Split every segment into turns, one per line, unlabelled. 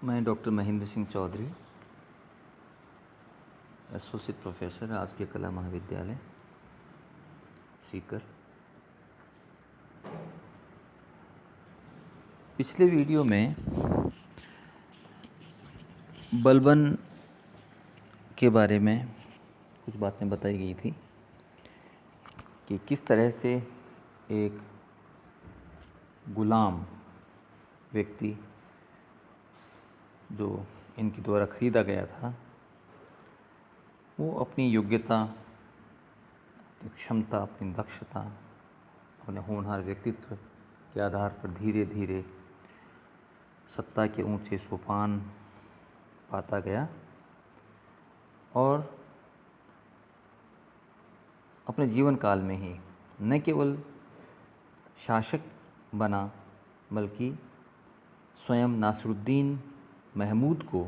मैं doctor Mahendra Singh Chaudhary, associate professor, राजकीय कला महाविद्यालय सीकर। पिछले वीडियो में बलबन के बारे में कुछ बातें बताई गई थी कि किस तरह से एक गुलाम व्यक्ति जो इनके द्वारा खरीदा गया था, वो अपनी योग्यता, अपनी क्षमता, अपनी दक्षता, अपने होनहार व्यक्तित्व के आधार पर धीरे धीरे सत्ता के ऊंचे सोपान पाता गया और अपने जीवन काल में ही न केवल शासक बना बल्कि स्वयं नासिरुद्दीन महमूद को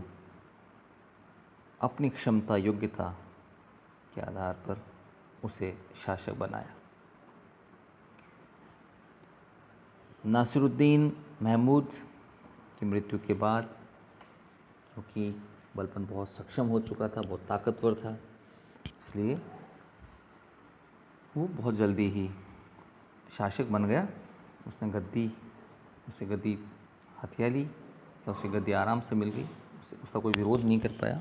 अपनी क्षमता, योग्यता के आधार पर उसे शासक बनाया। नासिरुद्दीन महमूद की मृत्यु के बाद, क्योंकि बलबन बहुत सक्षम हो चुका था, बहुत ताकतवर था, इसलिए वो बहुत जल्दी ही शासक बन गया। उसे गद्दी हथिया ली, या उसे गद्दी आराम से मिल गई, उसका कोई विरोध नहीं कर पाया।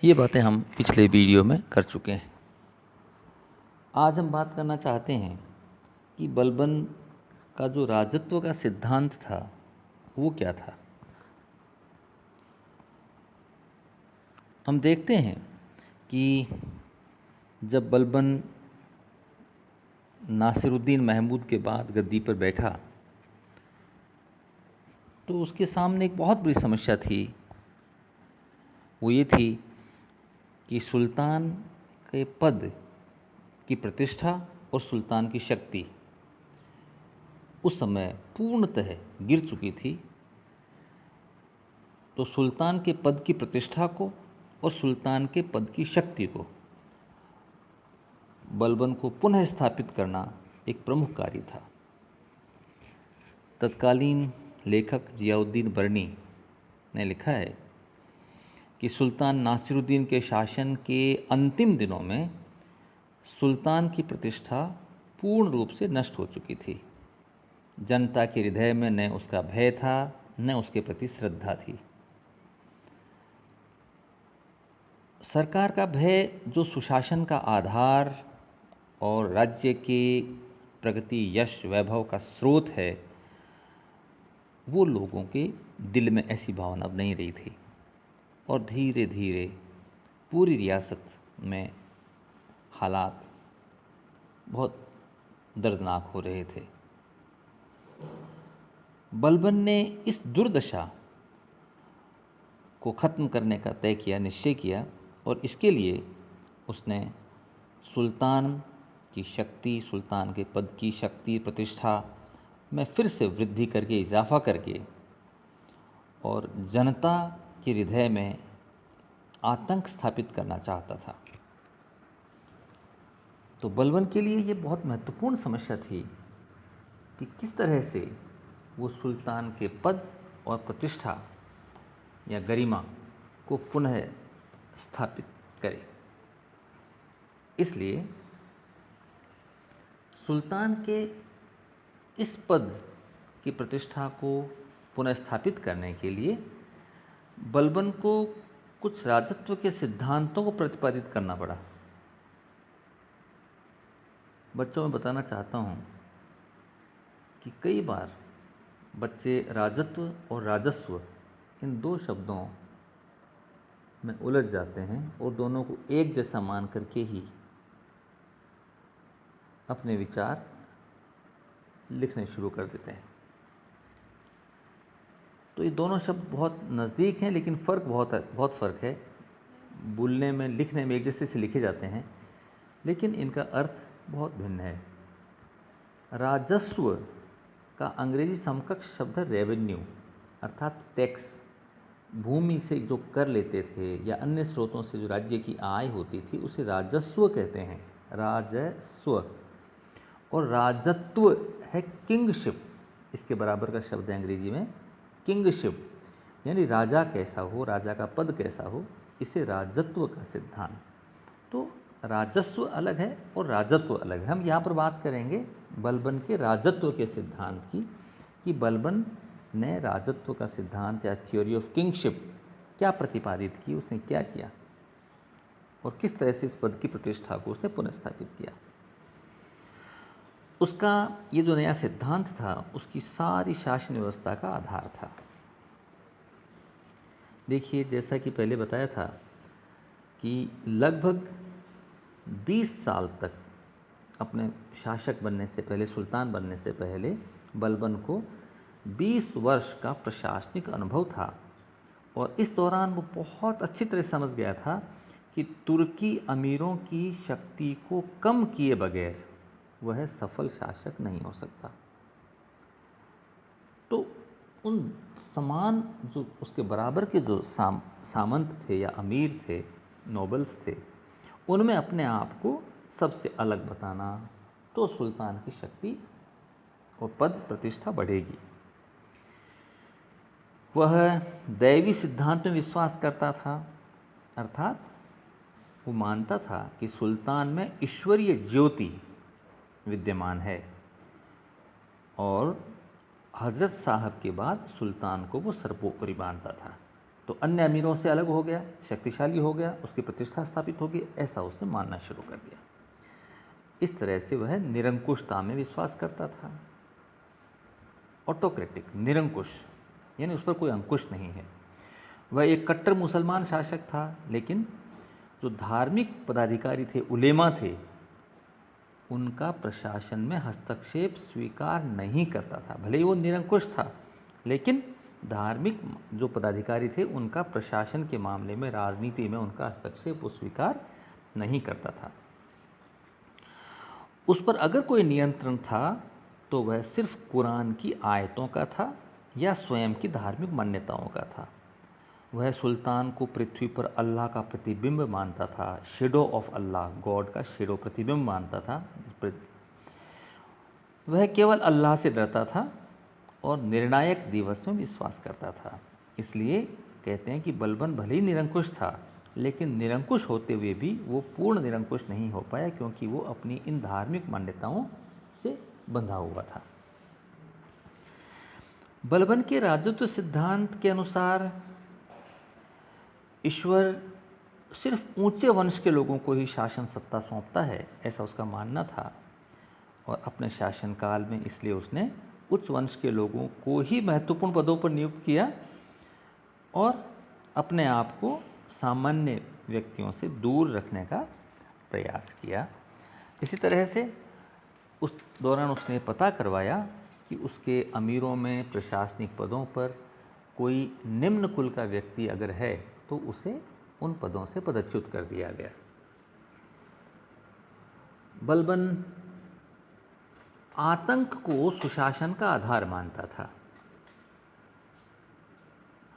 ये बातें हम पिछले वीडियो में कर चुके हैं। आज हम बात करना चाहते हैं कि बलबन का जो राजत्व का सिद्धांत था वो क्या था। हम देखते हैं कि जब बलबन नासिरुद्दीन महमूद के बाद गद्दी पर बैठा तो उसके सामने एक बहुत बड़ी समस्या थी। वो ये थी कि सुल्तान के पद की प्रतिष्ठा और सुल्तान की शक्ति उस समय पूर्णतः गिर चुकी थी। तो सुल्तान के पद की प्रतिष्ठा को और सुल्तान के पद की शक्ति को बलबन को पुनः स्थापित करना एक प्रमुख कार्य था। तत्कालीन लेखक जियाउद्दीन बर्नी ने लिखा है कि सुल्तान नासिरुद्दीन के शासन के अंतिम दिनों में सुल्तान की प्रतिष्ठा पूर्ण रूप से नष्ट हो चुकी थी। जनता के हृदय में न उसका भय था, न उसके प्रति श्रद्धा थी। सरकार का भय, जो सुशासन का आधार और राज्य के प्रगति, यश, वैभव का स्रोत है, वो लोगों के दिल में ऐसी भावना अब नहीं रही थी और धीरे धीरे पूरी रियासत में हालात बहुत दर्दनाक हो रहे थे। बलबन ने इस दुर्दशा को ख़त्म करने का तय किया, निश्चय किया, और इसके लिए उसने सुल्तान की शक्ति, सुल्तान के पद की शक्ति, प्रतिष्ठा में फिर से वृद्धि करके, इजाफा करके, और जनता के हृदय में आतंक स्थापित करना चाहता था। तो बलबन के लिए ये बहुत महत्वपूर्ण समस्या थी कि किस तरह से वो सुल्तान के पद और प्रतिष्ठा या गरिमा को पुनः स्थापित करे। इसलिए सुल्तान के इस पद की प्रतिष्ठा को पुनः स्थापित करने के लिए बलबन को कुछ राजत्व के सिद्धांतों को प्रतिपादित करना पड़ा। बच्चों में बताना चाहता हूँ कि कई बार बच्चे राजत्व और राजस्व इन दो शब्दों में उलझ जाते हैं और दोनों को एक जैसा मान करके ही अपने विचार लिखने शुरू कर देते हैं। तो ये दोनों शब्द बहुत नज़दीक हैं, लेकिन बहुत फ़र्क है। बोलने में, लिखने में एक जैसे से लिखे जाते हैं, लेकिन इनका अर्थ बहुत भिन्न है। राजस्व का अंग्रेजी समकक्ष शब्द है रेवेन्यू, अर्थात टैक्स। भूमि से जो कर लेते थे या अन्य स्रोतों से जो राज्य की आय होती थी उसे राजस्व कहते हैं, राजस्व। और राजत्व है किंगशिप, इसके बराबर का शब्द है अंग्रेजी में किंगशिप यानी राजा कैसा हो, राजा का पद कैसा हो, इसे राजत्व का सिद्धांत। तो राजस्व अलग है और राजत्व अलग है। हम यहाँ पर बात करेंगे बलबन के राजत्व के सिद्धांत की, कि बलबन ने राजत्व का सिद्धांत या थ्योरी ऑफ किंगशिप क्या प्रतिपादित की, उसने क्या किया और किस तरह से इस पद की प्रतिष्ठा को उसने पुनर्स्थापित किया। उसका ये जो नया सिद्धांत था, उसकी सारी शासन व्यवस्था का आधार था। देखिए, जैसा कि पहले बताया था कि लगभग 20 साल तक अपने शासक बनने से पहले, सुल्तान बनने से पहले बलबन को 20 वर्ष का प्रशासनिक अनुभव था और इस दौरान वो बहुत अच्छी तरह समझ गया था कि तुर्की अमीरों की शक्ति को कम किए बगैर वह सफल शासक नहीं हो सकता। तो उन समान जो उसके बराबर के जो सामंत थे या अमीर थे, नोबल्स थे, उनमें अपने आप को सबसे अलग बताना, तो सुल्तान की शक्ति और पद प्रतिष्ठा बढ़ेगी। वह दैवी सिद्धांत में विश्वास करता था, अर्थात वो मानता था कि सुल्तान में ईश्वरीय ज्योति विद्यमान है और हजरत साहब के बाद सुल्तान को वो सर्वोपरि मानता था। तो अन्य अमीरों से अलग हो गया, शक्तिशाली हो गया, उसकी प्रतिष्ठा स्थापित होगी, ऐसा उसने मानना शुरू कर दिया। इस तरह से वह निरंकुशता में विश्वास करता था। ऑटोक्रेटिक, निरंकुश यानी उस पर कोई अंकुश नहीं है। वह एक कट्टर मुसलमान शासक था, लेकिन जो धार्मिक पदाधिकारी थे, उलेमा थे, उनका प्रशासन में हस्तक्षेप स्वीकार नहीं करता था। भले ही वो निरंकुश था, लेकिन धार्मिक जो पदाधिकारी थे उनका प्रशासन के मामले में, राजनीति में उनका हस्तक्षेप वो स्वीकार नहीं करता था। उस पर अगर कोई नियंत्रण था तो वह सिर्फ कुरान की आयतों का था या स्वयं की धार्मिक मान्यताओं का था। वह सुल्तान को पृथ्वी पर अल्लाह का प्रतिबिंब मानता था, शेडो ऑफ अल्लाह, गॉड का शेडो, प्रतिबिंब मानता था। वह केवल अल्लाह से डरता था और निर्णायक दिवस में विश्वास करता था। इसलिए कहते हैं कि बलबन भले ही निरंकुश था, लेकिन निरंकुश होते हुए भी वो पूर्ण निरंकुश नहीं हो पाया, क्योंकि वो अपनी इन धार्मिक मान्यताओं से बंधा हुआ था। बलबन के राजत्व सिद्धांत के अनुसार ईश्वर सिर्फ ऊंचे वंश के लोगों को ही शासन सत्ता सौंपता है, ऐसा उसका मानना था। और अपने शासनकाल में इसलिए उसने उच्च वंश के लोगों को ही महत्वपूर्ण पदों पर नियुक्त किया और अपने आप को सामान्य व्यक्तियों से दूर रखने का प्रयास किया। इसी तरह से उस दौरान उसने पता करवाया कि उसके अमीरों में प्रशासनिक पदों पर कोई निम्न कुल का व्यक्ति अगर है तो उसे उन पदों से पदच्युत कर दिया गया। बलबन आतंक को सुशासन का आधार मानता था।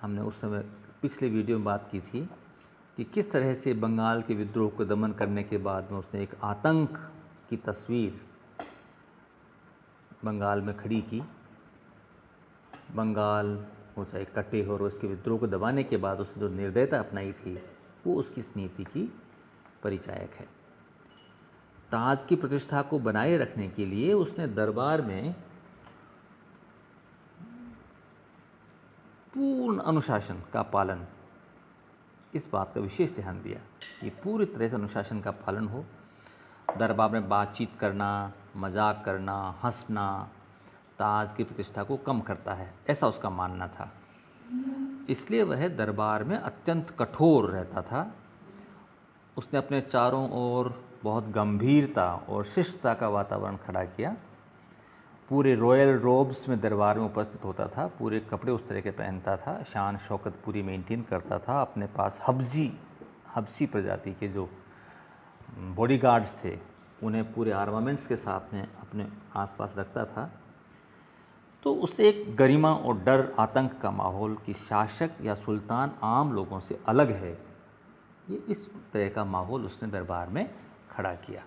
हमने उस समय पिछले वीडियो में बात की थी कि किस तरह से बंगाल के विद्रोह को दमन करने के बाद में उसने एक आतंक की तस्वीर बंगाल में खड़ी की। बंगाल हो चाहे कटे हो, और उसके विद्रोह को दबाने के बाद उसने जो निर्दयता अपनाई थी वो उसकी इस नीति की परिचायक है। ताज की प्रतिष्ठा को बनाए रखने के लिए उसने दरबार में पूर्ण अनुशासन का पालन, इस बात का विशेष ध्यान दिया कि पूरी तरह से अनुशासन का पालन हो। दरबार में बातचीत करना, मजाक करना, हंसना ताज की प्रतिष्ठा को कम करता है, ऐसा उसका मानना था। इसलिए वह दरबार में अत्यंत कठोर रहता था। उसने अपने चारों ओर बहुत गंभीरता और शिष्टता का वातावरण खड़ा किया। पूरे रॉयल रोब्स में दरबार में उपस्थित होता था, पूरे कपड़े उस तरह के पहनता था, शान शौकत पूरी मेंटेन करता था। अपने पास हब्सी प्रजाति के जो बॉडीगार्ड्स थे उन्हें पूरे आर्मामेंट्स के साथ में अपने आसपास रखता था। तो उससे एक गरिमा और डर, आतंक का माहौल कि शासक या सुल्तान आम लोगों से अलग है, ये इस तरह का माहौल उसने दरबार में खड़ा किया।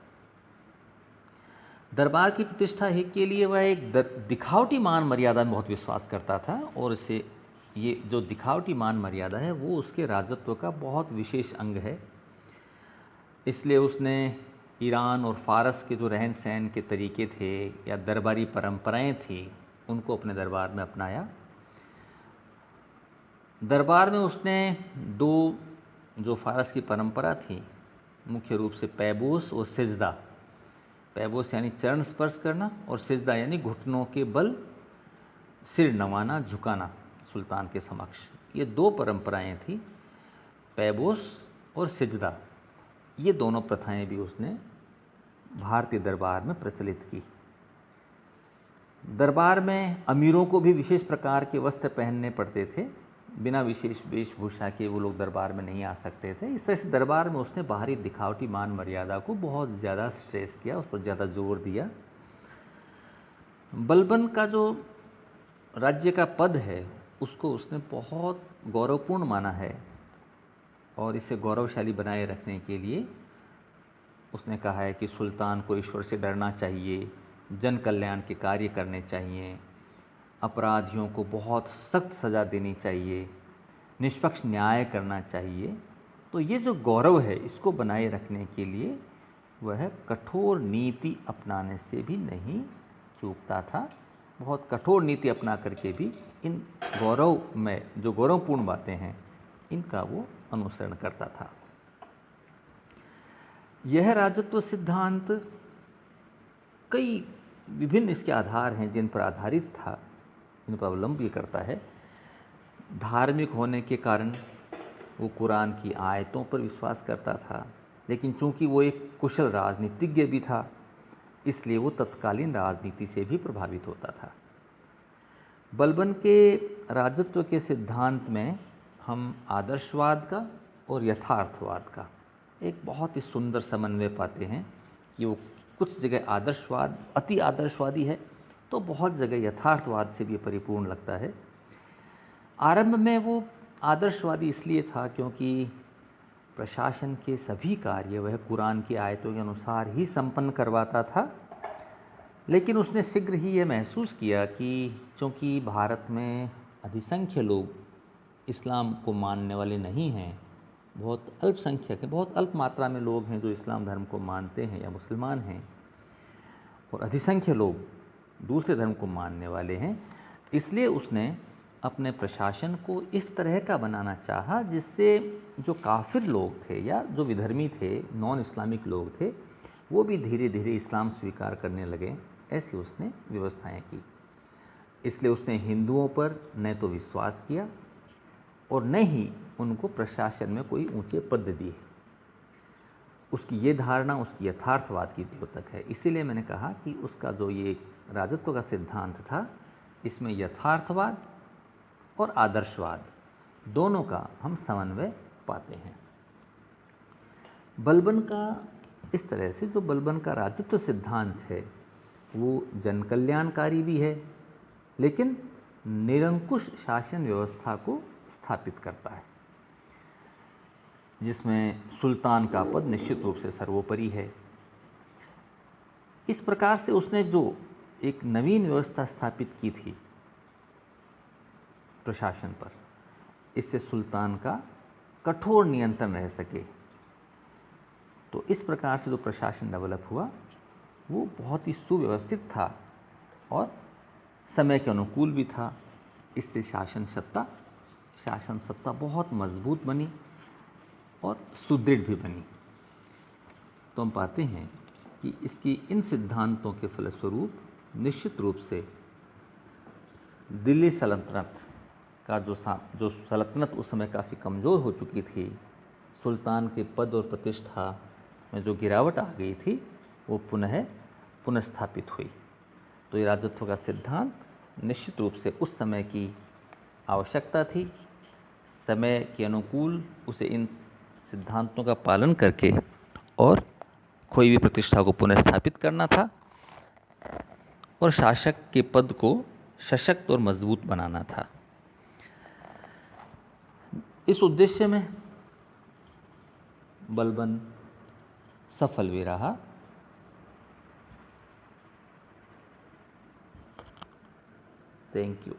दरबार की प्रतिष्ठा के लिए वह एक दिखावटी मान मर्यादा में बहुत विश्वास करता था और इसे ये जो दिखावटी मान मर्यादा है वो उसके राजत्व का बहुत विशेष अंग है। इसलिए उसने ईरान और फारस के जो रहन सहन के तरीके थे या दरबारी परंपराएं थी उनको अपने दरबार में अपनाया। दरबार में उसने दो जो फारस की परंपरा थी, मुख्य रूप से पैबोस और सिजदा। पैबोस यानी चरण स्पर्श करना और सिजदा यानी घुटनों के बल सिर नवाना झुकाना सुल्तान के समक्ष। ये दो परंपराएं थी, पैबोस और सिजदा। ये दोनों प्रथाएं भी उसने भारतीय दरबार में प्रचलित की। दरबार में अमीरों को भी विशेष प्रकार के वस्त्र पहनने पड़ते थे, बिना विशेष वेशभूषा के वो लोग दरबार में नहीं आ सकते थे। इस तरह से दरबार में उसने बाहरी दिखावटी मान मर्यादा को बहुत ज़्यादा स्ट्रेस किया, उस पर ज़्यादा जोर दिया। बलबन का जो राज्य का पद है उसको उसने बहुत गौरवपूर्ण माना है और इसे गौरवशाली बनाए रखने के लिए उसने कहा है कि सुल्तान को ईश्वर से डरना चाहिए, जन कल्याण के कार्य करने चाहिए, अपराधियों को बहुत सख्त सज़ा देनी चाहिए, निष्पक्ष न्याय करना चाहिए। तो ये जो गौरव है इसको बनाए रखने के लिए वह कठोर नीति अपनाने से भी नहीं चूकता था। बहुत कठोर नीति अपना करके भी इन गौरव में जो गौरवपूर्ण बातें हैं इनका वो अनुसरण करता था। यह राजत्व सिद्धांत कई विभिन्न इसके आधार हैं जिन पर आधारित था, इन पर अवलंबन करता है। धार्मिक होने के कारण वो कुरान की आयतों पर विश्वास करता था, लेकिन चूंकि वो एक कुशल राजनीतिज्ञ भी था इसलिए वो तत्कालीन राजनीति से भी प्रभावित होता था। बलबन के राजत्व के सिद्धांत में हम आदर्शवाद का और यथार्थवाद का एक बहुत ही सुंदर समन्वय पाते हैं कि वो कुछ जगह आदर्शवाद अति आदर्शवादी है तो बहुत जगह यथार्थवाद से भी परिपूर्ण लगता है। आरंभ में वो आदर्शवादी इसलिए था क्योंकि प्रशासन के सभी कार्य वह कुरान की आयतों के अनुसार ही संपन्न करवाता था, लेकिन उसने शीघ्र ही ये महसूस किया कि चूँकि भारत में अधिसंख्य लोग इस्लाम को मानने वाले नहीं हैं, बहुत अल्पसंख्यक हैं, बहुत अल्प मात्रा में लोग हैं जो इस्लाम धर्म को मानते हैं या मुसलमान हैं, और अधिसंख्य लोग दूसरे धर्म को मानने वाले हैं। इसलिए उसने अपने प्रशासन को इस तरह का बनाना चाहा जिससे जो काफिर लोग थे या जो विधर्मी थे, नॉन इस्लामिक लोग थे, वो भी धीरे धीरे इस्लाम स्वीकार करने लगे। ऐसी उसने व्यवस्थाएं की। इसलिए उसने हिंदुओं पर न तो विश्वास किया और न ही उनको प्रशासन में कोई ऊंचे पद दिए। उसकी ये धारणा उसकी यथार्थवाद की द्योतक है। इसीलिए मैंने कहा कि उसका जो ये राजत्व का सिद्धांत था इसमें यथार्थवाद और आदर्शवाद दोनों का हम समन्वय पाते हैं। बलबन का इस तरह से जो बलबन का राजत्व सिद्धांत है वो जन कल्याणकारी भी है, लेकिन निरंकुश शासन व्यवस्था को स्थापित करता है जिसमें सुल्तान का पद निश्चित रूप से सर्वोपरि है। इस प्रकार से उसने जो एक नवीन व्यवस्था स्थापित की थी प्रशासन पर, इससे सुल्तान का कठोर नियंत्रण रह सके। तो इस प्रकार से जो प्रशासन डेवलप हुआ वो बहुत ही सुव्यवस्थित था और समय के अनुकूल भी था। इससे शासन सत्ता बहुत मजबूत बनी और सुदृढ़ भी बनी। तो हम पाते हैं कि इसकी इन सिद्धांतों के फलस्वरूप निश्चित रूप से दिल्ली सल्तनत का जो सल्तनत उस समय काफ़ी कमज़ोर हो चुकी थी, सुल्तान के पद और प्रतिष्ठा में जो गिरावट आ गई थी वो पुनः हुई। तो ये राजत्व का सिद्धांत निश्चित रूप से उस समय की आवश्यकता थी। समय के अनुकूल उसे इन सिद्धांतों का पालन करके और कोई भी प्रतिष्ठा को पुनः स्थापित करना था और शासक के पद को सशक्त और मजबूत बनाना था। इस उद्देश्य में बलबन सफल भी रहा। Thank you.